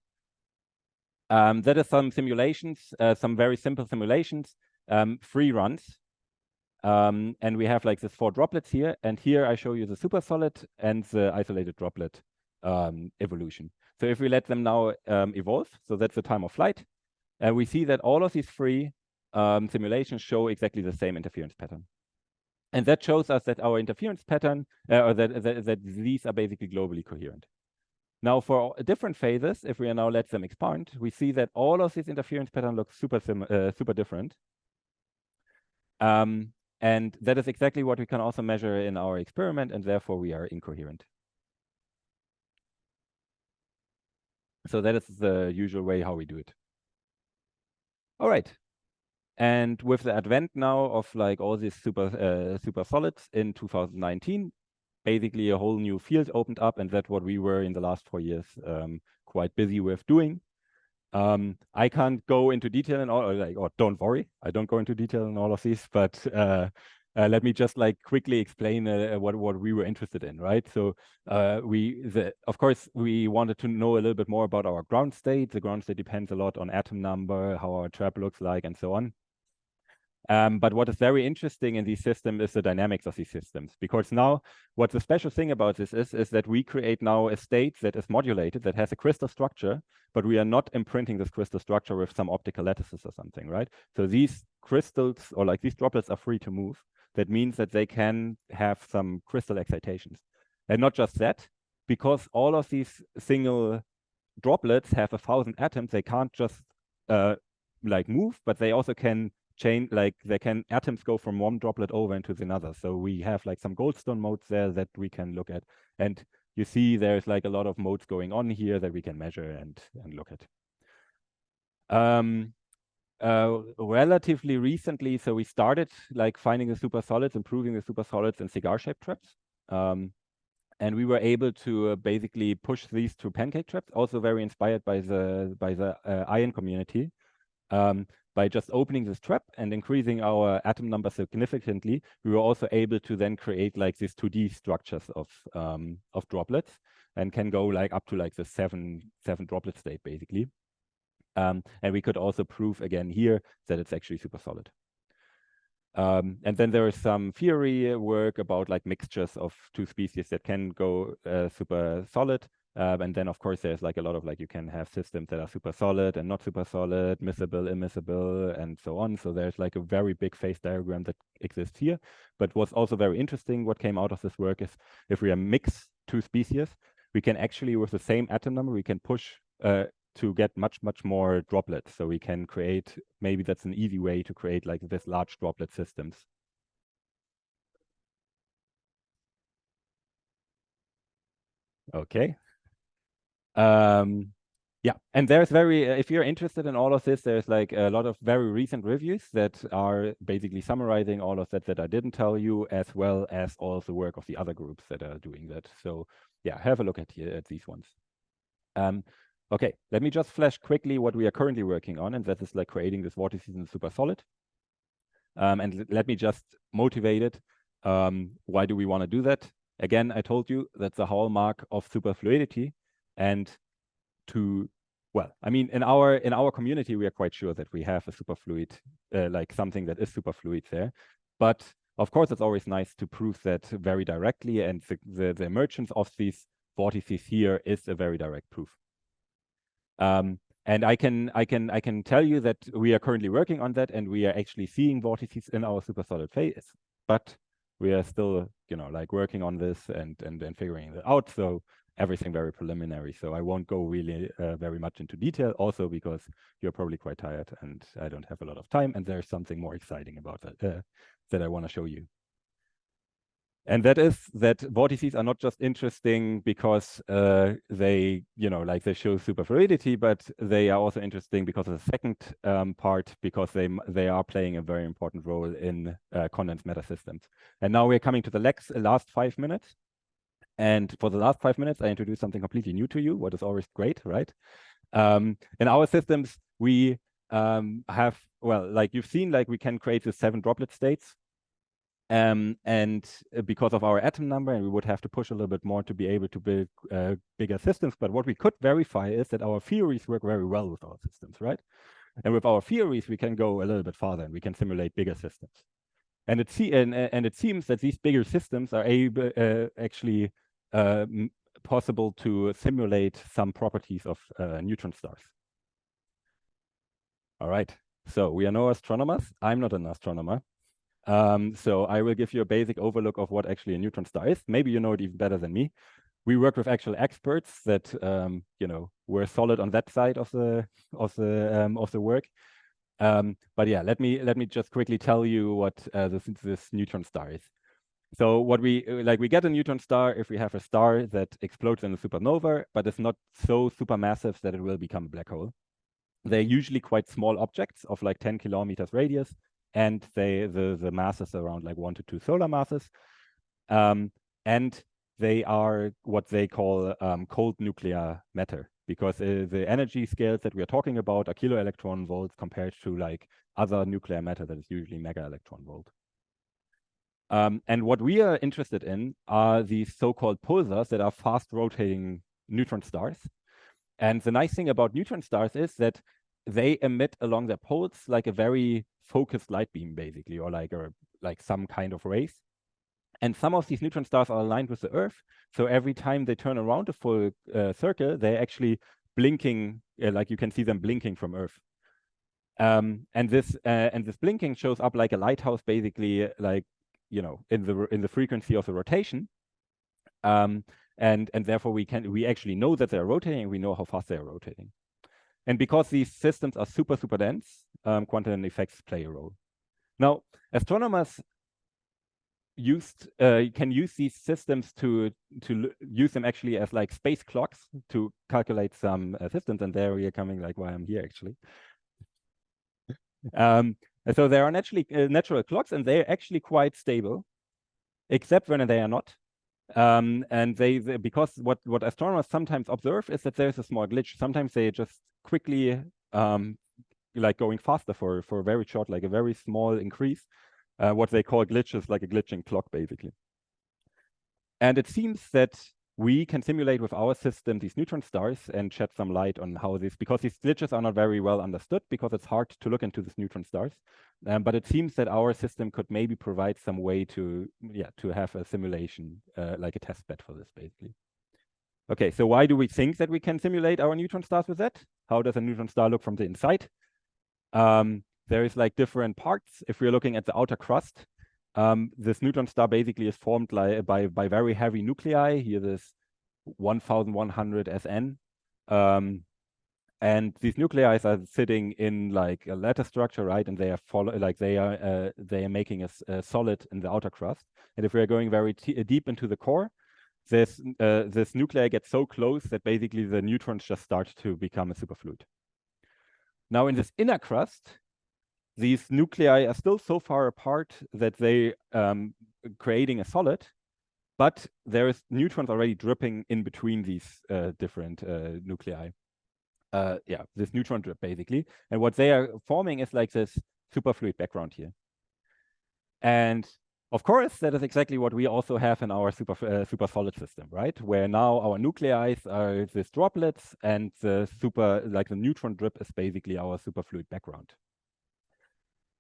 S2: That is some simulations, some very simple simulations, 3 runs. And we have like this 4 droplets here. And here I show you the super solid and the isolated droplet evolution. So if we let them now evolve, so that's the time of flight, we see that all of these 3 simulations show exactly the same interference pattern. And that shows us that our interference pattern, or that these are basically globally coherent. Now, for different phases, if we now let them expand, we see that all of these interference patterns look super different. And that is exactly what we can also measure in our experiment, and therefore we are incoherent. So that is the usual way how we do it. All right. And with the advent now of like all these super solids in 2019, basically a whole new field opened up, and that's what we were in the last 4 years quite busy with doing. I can't go into detail in all, or don't worry, I don't go into detail in all of these, but let me just like quickly explain what we were interested in, right? So of course, we wanted to know a little bit more about our ground state. The ground state depends a lot on atom number, how our trap looks like, and so on. But what is very interesting in these systems is the dynamics of these systems, because now what the special thing about this is that we create now a state that is modulated, that has a crystal structure, but we are not imprinting this crystal structure with some optical lattices or something, right? So these crystals, or like these droplets, are free to move. That means that they can have some crystal excitations. And not just that, because all of these single droplets have 1,000 atoms, they can't just like move, but they also can change, like atoms go from one droplet over into another. So we have like some Goldstone modes there that we can look at. And you see there's like a lot of modes going on here that we can measure and look at. Relatively recently, so we started like finding the supersolids, improving the supersolids in cigar-shaped traps. And we were able to basically push these to pancake traps, also very inspired by the ion community. By just opening this trap and increasing our atom number significantly, we were also able to then create like these 2D structures of droplets, and can go like up to like the seven droplet state basically. And we could also prove again here that it's actually super solid. And then there is some theory work about like mixtures of two species that can go super solid. And then, of course, there's like a lot of like, you can have systems that are super solid and not super solid, miscible, immiscible, and so on. So there's like a very big phase diagram that exists here. But what's also very interesting, what came out of this work, is if we mix two species, we can actually, with the same atom number, we can push to get much more droplets. So we can create, maybe that's an easy way to create like this large droplet systems. Okay. Yeah, and there's if you're interested in all of this, there's like a lot of very recent reviews that are basically summarizing all of that I didn't tell you, as well as all of the work of the other groups that are doing that. So yeah, have a look at these ones. Okay, let me just flash quickly what we are currently working on, and that is like creating this vortices in the super solid. And let me just motivate it. Why do we want to do that? Again, I told you that's a hallmark of superfluidity, and well, I mean, in our community, we are quite sure that we have a superfluid, like something that is superfluid there. But of course, it's always nice to prove that very directly, and the emergence of these vortices here is a very direct proof. And I can tell you that we are currently working on that, and we are actually seeing vortices in our super solid phase, but we are still, like working on this and figuring it out. So everything very preliminary. So I won't go really very much into detail, also because you're probably quite tired and I don't have a lot of time, and there's something more exciting about that that I want to show you. And that is that vortices are not just interesting because they, like they show superfluidity, but they are also interesting because of the second part, because they are playing a very important role in condensed matter systems. And now we're coming to the last 5 minutes. And for the last 5 minutes, I introduced something completely new to you, what is always great, right? In our systems, we have, well, like you've seen, like we can create the 7 droplet states. And because of our atom number, and we would have to push a little bit more to be able to build bigger systems. But what we could verify is that our theories work very well with our systems, right? And with our theories, we can go a little bit farther, and we can simulate bigger systems. And it seems that these bigger systems are able, actually possible to simulate some properties of neutron stars. All right, so we are no astronomers. I'm not an astronomer. So I will give you a basic overlook of what actually a neutron star is. Maybe you know it even better than me. We work with actual experts that you know, were solid on that side of the work. But yeah, let me just quickly tell you what this neutron star is. So what we get a neutron star if we have a star that explodes in a supernova, but it's not so supermassive that it will become a black hole. They're usually quite small objects of like 10 kilometers radius, and the mass is around like 1 to 2 solar masses. And they are what they call cold nuclear matter, because the energy scales that we are talking about are kilo electron volts compared to like other nuclear matter that is usually mega electron volt. And what we are interested in are these so-called pulsars that are fast rotating neutron stars. And the nice thing about neutron stars is that they emit along their poles like a very focused light beam, basically, or like some kind of rays. And some of these neutron stars are aligned with the Earth. So every time they turn around a full circle, they're actually blinking, like you can see them blinking from Earth. And this blinking shows up like a lighthouse, basically, like, you know, in the frequency of the rotation. And therefore we actually know that they're rotating, and we know how fast they're rotating. And because these systems are super dense, quantum effects play a role. Now, astronomers can use these systems to use them actually as like space clocks to calculate some systems, and there we are coming like why I'm here actually. So there are natural clocks, and they're actually quite stable, except when they are not. And because what astronomers sometimes observe is that there's a small glitch. Sometimes they just quickly like going faster for a very short, like a very small increase. What they call glitches, like a glitching clock, basically. And it seems that we can simulate with our system these neutron stars and shed some light on how because these glitches are not very well understood, because it's hard to look into these neutron stars. But it seems that our system could maybe provide some way to have a simulation, like a test bed for this, basically. Okay, so why do we think that we can simulate our neutron stars with that? How does a neutron star look from the inside? There is like different parts. If we're looking at the outer crust, this neutron star basically is formed by very heavy nuclei. Here, this 1100 SN. And these nuclei are sitting in like a lattice structure, right? And they are they are making a solid in the outer crust. And if we are going very deep into the core, this nuclei gets so close that basically the neutrons just start to become a superfluid. Now, in this inner crust, these nuclei are still so far apart that they creating a solid, but there is neutrons already dripping in between these different nuclei. This neutron drip, basically. And what they are forming is like this superfluid background here. And of course, that is exactly what we also have in our super solid system, right? Where now our nuclei are these droplets, and the neutron drip is basically our superfluid background.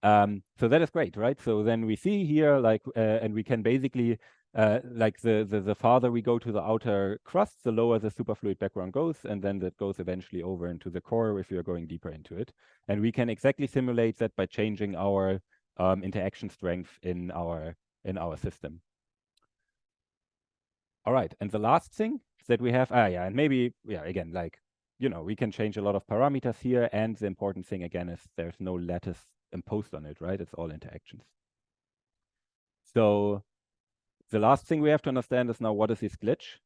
S2: So that is great, right? So then we see here, like, and we can basically, like the farther we go to the outer crust, the lower the superfluid background goes, and then that goes eventually over into the core if you're going deeper into it. And we can exactly simulate that by changing our interaction strength in our system. All right, and the last thing that we have, and maybe, again, like, you know, we can change a lot of parameters here, and the important thing again is there's no lattice imposed on it, right? It's all interactions. So the last thing we have to understand is now, what is this glitch?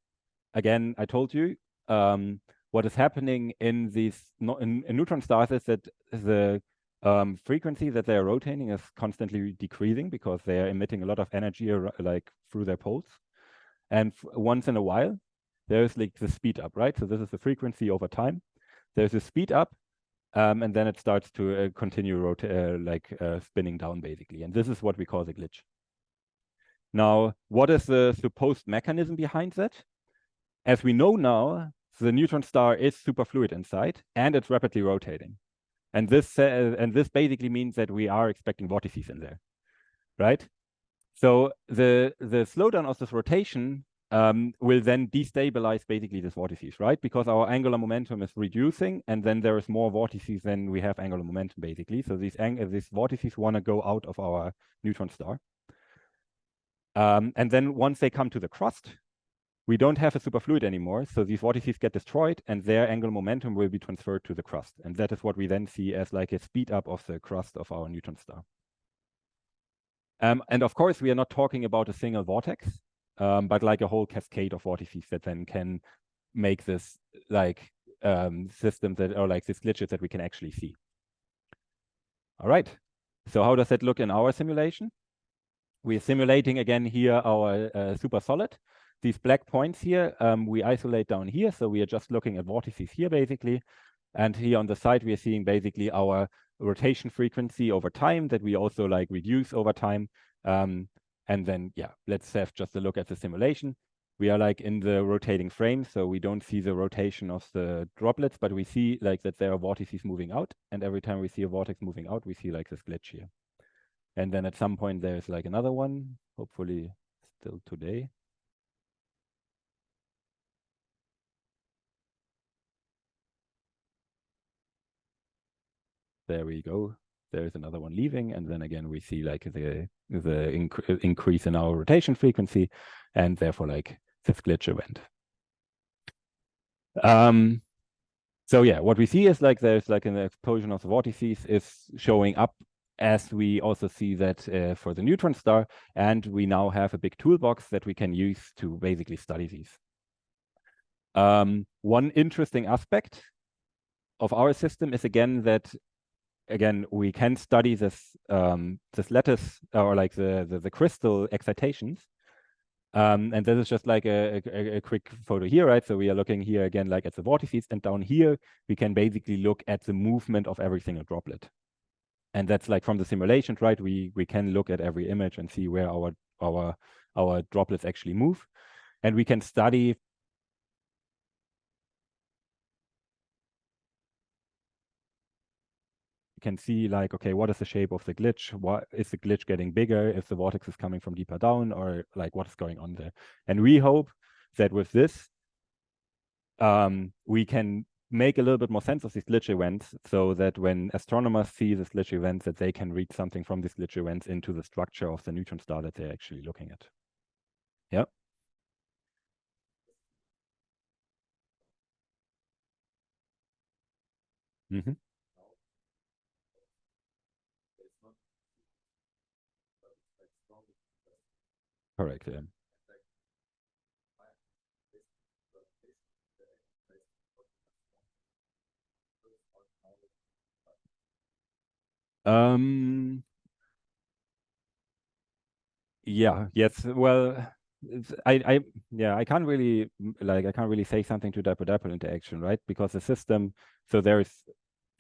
S2: Again, I told you what is happening in these in neutron stars is that the frequency that they are rotating is constantly decreasing, because they are emitting a lot of energy like through their poles. And once in a while, there's like the speed up, right? So this is the frequency over time. There's a speed up, and then it starts to continue spinning down, basically. And this is what we call the glitch. Now, what is the supposed mechanism behind that? As we know now, the neutron star is superfluid inside, and it's rapidly rotating. And this basically means that we are expecting vortices in there, right? So the slowdown of this rotation will then destabilize basically this vortices, right? Because our angular momentum is reducing, and then there is more vortices than we have angular momentum, basically. So these vortices want to go out of our neutron star. And then once they come to the crust, we don't have a superfluid anymore. So these vortices get destroyed, and their angular momentum will be transferred to the crust. And that is what we then see as like a speed up of the crust of our neutron star. And of course, we are not talking about a single vortex. But like a whole cascade of vortices that then can make this like systems that are like these glitches that we can actually see. All right. So how does that look in our simulation? We are simulating again here our supersolid. These black points here, we isolate down here. So we are just looking at vortices here basically. And here on the side, we are seeing basically our rotation frequency over time that we also like reduce over time. And then, yeah, let's have just a look at the simulation. We are like in the rotating frame, so we don't see the rotation of the droplets, but we see like that there are vortices moving out. And every time we see a vortex moving out, we see like this glitch here. And then at some point, there's like another one, hopefully still today. There we go. There's another one leaving, and then again we see like the increase in our rotation frequency, and therefore like this glitch event. So yeah, what we see is like there's like an explosion of the vortices is showing up, as we also see that for the neutron star, and we now have a big toolbox that we can use to basically study these. One interesting aspect of our system is again that we can study this this lattice or like the crystal excitations. And this is just like a quick photo here, right? So we are looking here again like at the vortices, and down here we can basically look at the movement of every single droplet. And that's like from the simulations, right? We can look at every image and see where our droplets actually move. And we can study can see like, okay, what is the shape of the glitch? What is the glitch getting bigger if the vortex is coming from deeper down, or like what is going on there? And we hope that with this, we can make a little bit more sense of these glitch events, so that when astronomers see these glitch events, that they can read something from these glitch events into the structure of the neutron star that they're actually looking at. Yeah. Mm-hmm. Correct, yeah. Yeah, yes, well, I can't really say something to dipole-dipole interaction, right? Because the system, so there is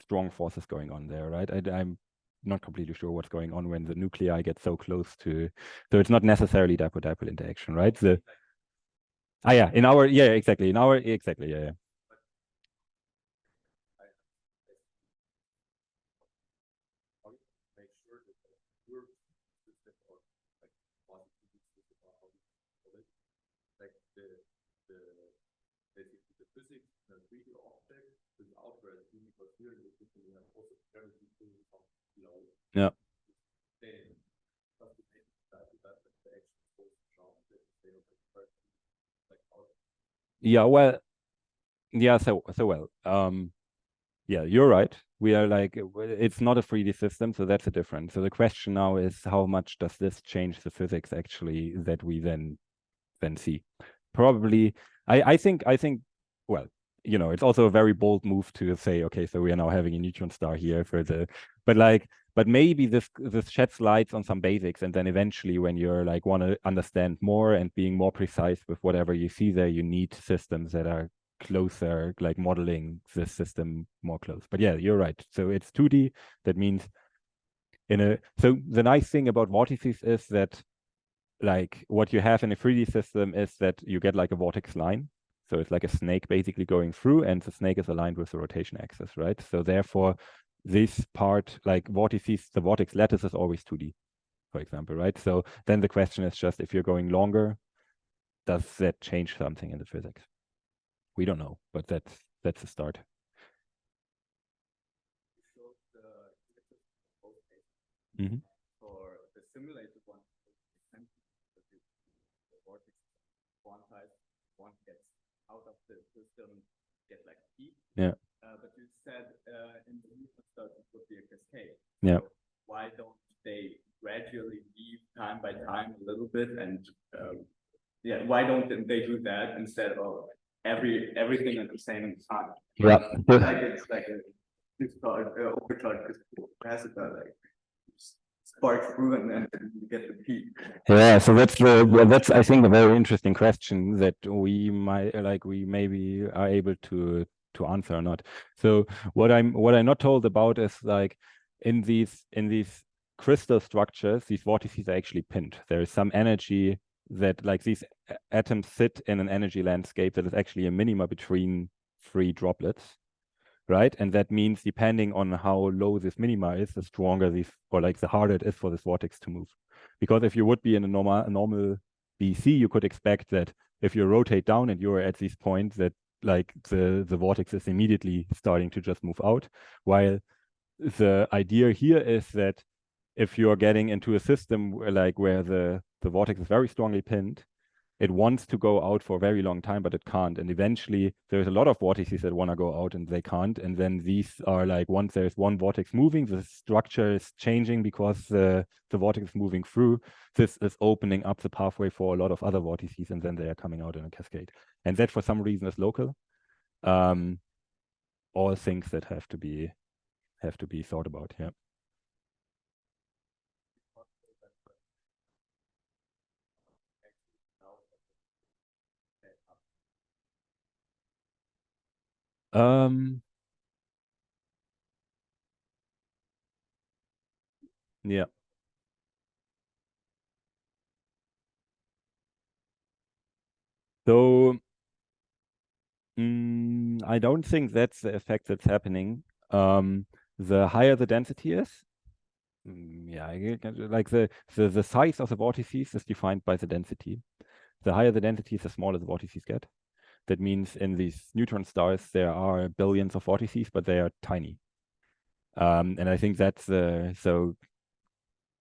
S2: strong forces going on there, right? I'm not completely sure what's going on when the nuclei get so close to, so it's not necessarily dipole-dipole interaction, right? Yeah, exactly, yeah. Yeah. Yeah, well, yeah, yeah, you're right. We are like, it's not a 3D system, so that's a difference. So the question now is, how much does this change the physics actually that we then see? Probably, I think, well, you know, it's also a very bold move to say, okay, so we are now having a neutron star here for the, but maybe this sheds light on some basics, and then eventually when you're like want to understand more and being more precise with whatever you see there, you need systems that are closer, like modeling this system more close. But yeah, you're right. So it's 2D. That means so the nice thing about vortices is that like what you have in a 3D system is that you get like a vortex line. So it's like a snake basically going through, and the snake is aligned with the rotation axis, right? So therefore, this part, like vortices, the vortex lattice is always 2D, for example, right? So then the question is just, if you're going longer, does that change something in the physics? We don't know, but that's a start. Mm-hmm.
S3: For the simulated one, the vortex quantized, one gets out of the system, get like heat.
S2: Yeah.
S3: But you said in the neutron stars it would be a cascade.
S2: Yeah.
S3: So why don't they gradually leave time by time a little bit, and why don't they do that instead of everything at the same time?
S2: Yeah.
S3: Like it's like a overcharged capacitor, like spark through and then you get the peak.
S2: Yeah, so that's I think a very interesting question that we maybe are able to answer or not. So what I'm not told about is like in these crystal structures, these vortices are actually pinned. There is some energy that, like, these atoms sit in an energy landscape that is actually a minima between 3 droplets, right? And that means depending on how low this minima is, the stronger these, or like the harder it is for this vortex to move. Because if you would be in a normal BC, you could expect that if you rotate down and you're at this point, that like the vortex is immediately starting to just move out. While the idea here is that if you're getting into a system where the vortex is very strongly pinned, it wants to go out for a very long time, but it can't. And eventually there's a lot of vortices that want to go out and they can't. And then these are like, once there's one vortex moving, the structure is changing because the vortex is moving through. This is opening up the pathway for a lot of other vortices, and then they are coming out in a cascade. And that for some reason is local. All things that have to be thought about, yeah. Yeah. So I don't think that's the effect that's happening. The higher the density is, like the size of the vortices is defined by the density. The higher the density, the smaller the vortices get. That means in these neutron stars, there are billions of vortices, but they are tiny. And I think that's so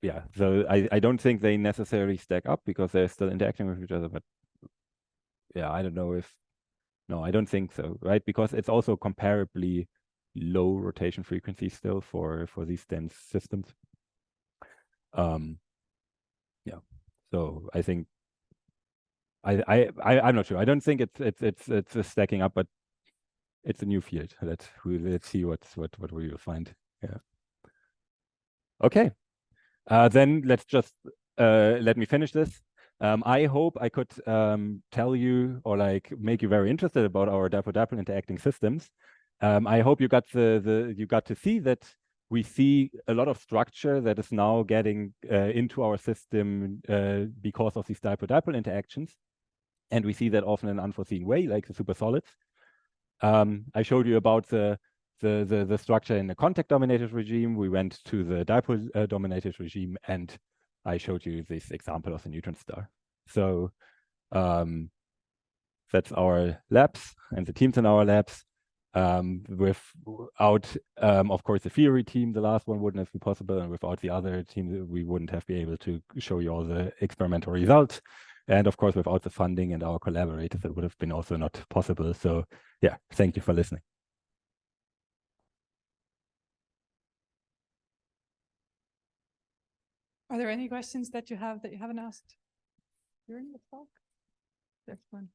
S2: I don't think they necessarily stack up because they're still interacting with each other. But yeah, I don't know if, no, I don't think so, right? Because it's also comparably low rotation frequency still for these dense systems. Yeah, so I think I'm not sure. I don't think it's stacking up, but it's a new field. Let's see what we will find. Yeah. Okay. Then let's just let me finish this. I hope I could tell you or like make you very interested about our dipole-dipole interacting systems. I hope you got you got to see that we see a lot of structure that is now getting into our system because of these dipole-dipole interactions, and we see that often in an unforeseen way, like the supersolids. I showed you about the structure in the contact-dominated regime. We went to the dipole-dominated regime, and I showed you this example of the neutron star. So that's our labs and the teams in our labs. Without, of course, the theory team, the last one wouldn't have been possible, and without the other team, we wouldn't have been able to show you all the experimental results. And of course, without the funding and our collaborators, it would have been also not possible. So yeah, thank you for listening.
S1: Are there any questions that you haven't asked during the talk? There's one.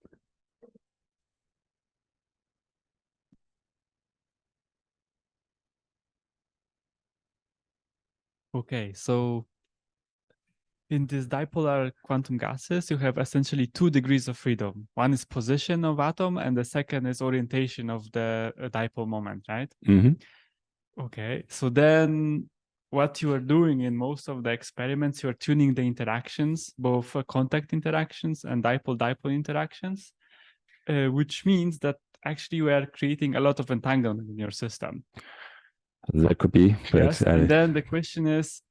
S4: Okay, so in these dipolar quantum gases, you have essentially 2 degrees of freedom. One is position of atom, and the second is orientation of the dipole moment, right?
S2: Mm-hmm.
S4: Okay, so then what you are doing in most of the experiments, you're tuning the interactions, both contact interactions and dipole-dipole interactions, which means that actually you are creating a lot of entanglement in your system.
S2: That could be.
S4: Yes, and then the question is,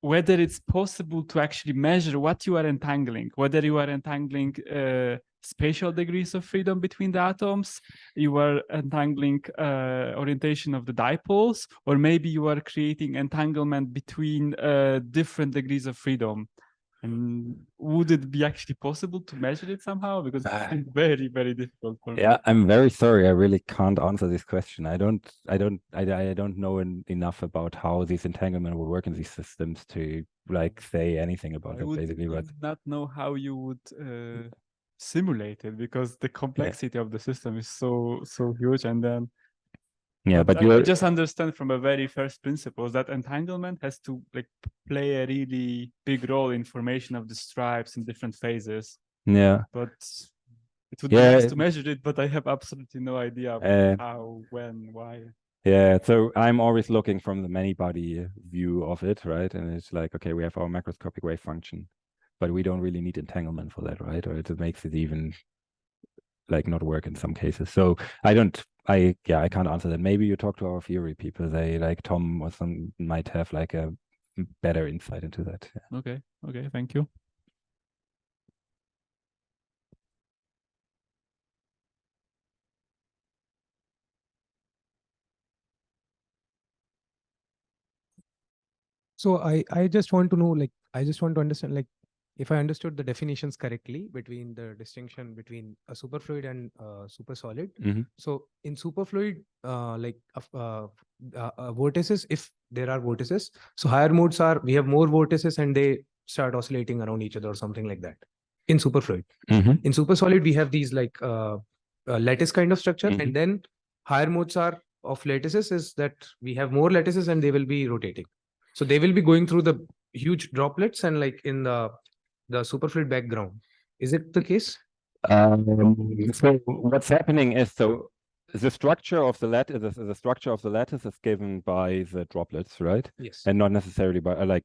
S4: whether it's possible to actually measure what you are entangling, whether you are entangling spatial degrees of freedom between the atoms, you are entangling orientation of the dipoles, or maybe you are creating entanglement between different degrees of freedom. And would it be actually possible to measure it somehow? Because it's very, very difficult for me.
S2: Yeah, I'm very sorry. I really can't answer this question. I don't know enough about how these entanglement will work in these systems to like say anything about it, basically. But
S4: not know how you would simulate it, because the complexity of the system is so huge. And then but I just understand from a very first principles that entanglement has to like play a really big role in formation of the stripes in different phases.
S2: Yeah.
S4: But it would be nice to measure it, but I have absolutely no idea how, when, why.
S2: Yeah, so I'm always looking from the many-body view of it, right? And it's like, okay, we have our macroscopic wave function, but we don't really need entanglement for that, right? Or it makes it even like not work in some cases. So I can't answer that. Maybe you talk to our theory people. They like Tom or some might have like a better insight into that.
S4: Yeah. Okay, thank you.
S5: So I just want to know, like, I just want to understand, like, if I understood the definitions correctly between the distinction between a superfluid and supersolid. So in superfluid, vortices, if there are vortices, so higher modes we have more vortices and they start oscillating around each other or something like that. In superfluid, in supersolid, we have these like lattice kind of structure, and then higher modes of lattices is that we have more lattices and they will be rotating. So they will be going through the huge droplets and like in the superfluid background. Is it the case?
S2: So what's happening is, so the structure of the lattice is given by the droplets, right?
S5: Yes.
S2: And not necessarily by like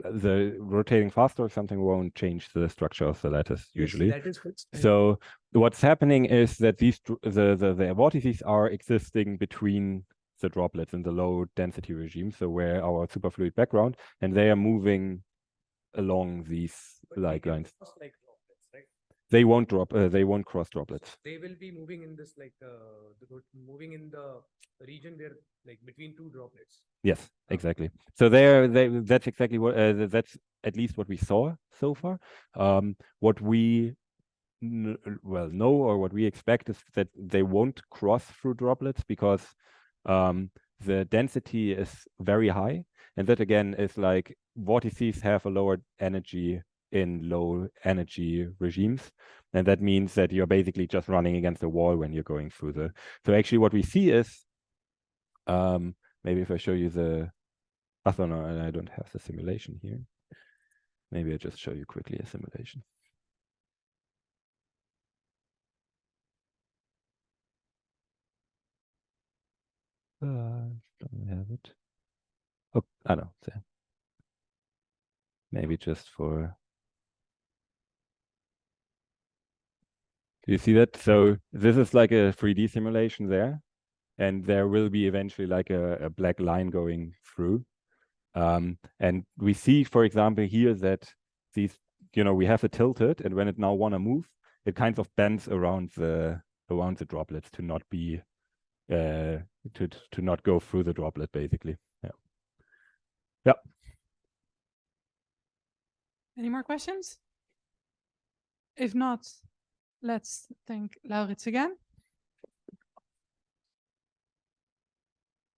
S2: the rotating faster or something won't change the structure of the lattice usually.
S5: Yes, that is fixed.
S2: So what's happening is that the vortices are existing between the droplets in the low density regime, so where our superfluid background, and they are moving along these like lines.
S5: Like droplets, right?
S2: They won't cross droplets.
S5: They will be moving in this like moving in the region where like between two droplets.
S2: Yes, exactly. So that's exactly what that's at least what we saw so far. What we know or what we expect is that they won't cross through droplets because the density is very high, and that again is like vortices have a lower energy in low energy regimes, and that means that you're basically just running against a wall when you're going through the. So actually, what we see is maybe if I show you the. Oh no, I don't have the simulation here. Maybe I just show you quickly a simulation. Don't have it. Oh, I know. Maybe just for. Do you see that? So this is like a 3D simulation there, and there will be eventually like a black line going through. And we see, for example, here that these, we have it tilted, and when it now want to move, it kind of bends around the droplets to not be to not go through the droplet, basically. Yeah.
S1: Any more questions? If not, let's thank Lauritz again.